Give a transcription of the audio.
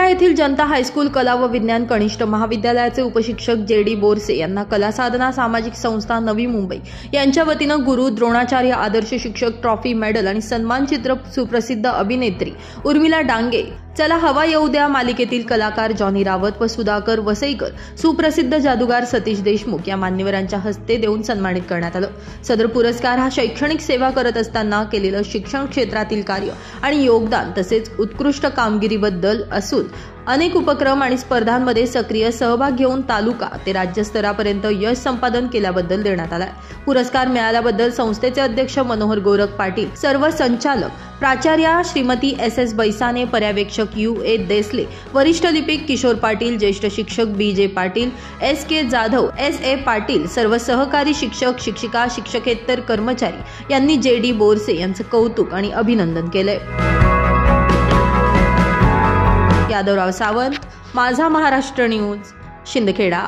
शिंदखेडा येथील जनता हायस्कूल कला व विज्ञान कनिष्ठ महाविद्यालयाचे उपशिक्षक जे.डी. बोरसे यांना कला साधना सामाजिक संस्था नवी मुंबई यांच्या वतीनं गुरु द्रोणाचार्य आदर्श शिक्षक ट्रॉफी मेडल आणि सन्मानचित्र सुप्रसिद्ध अभिनेत्री उर्मिला डांगे, चला हवा येऊ द्या मालिकेतील कलाकार जॉनी रावत व सुधाकर वसईकर, सुप्रसिद्ध जादूगार सतीश देशमुख या मान्यवरांच्या हस्ते देऊन सन्मानित करण्यात आलं। सदर पुरस्कार हा शैक्षणिक सेवा करत असताना केलेलं शिक्षण क्षेत्रातील कार्य आणि योगदान तसेच उत्कृष्ट कामगिरीबद्दल असून अनेक उपक्रम आणि स्पर्धांमध्ये सक्रिय सहभाग घेऊन तालुका ते राज्य स्तरापर्यंत यश संपादन केल्याबद्दल देण्यात आला। पुरस्कार मिळाल्याबद्दल संस्थेचे अध्यक्ष मनोहर गोरख पाटील, सर्व संचालक, प्राचार्या श्रीमती एस.एस. बैसाने, पर्यवेक्षक यू.ए. देसले, वरिष्ठ लिपिक किशोर पाटील, ज्येष्ठ शिक्षक बी.जे. पाटील, एस.के. जाधव, एस.ए. पाटील, सर्व सहकारी शिक्षक, शिक्षिका, शिक्षकेतर कर्मचारी यांनी जे.डी. बोरसे यांचं कौतुक आणि अभिनंदन केलंय। यादवराव सावंत, माझा महाराष्ट्र न्यूज, शिंदखेडा।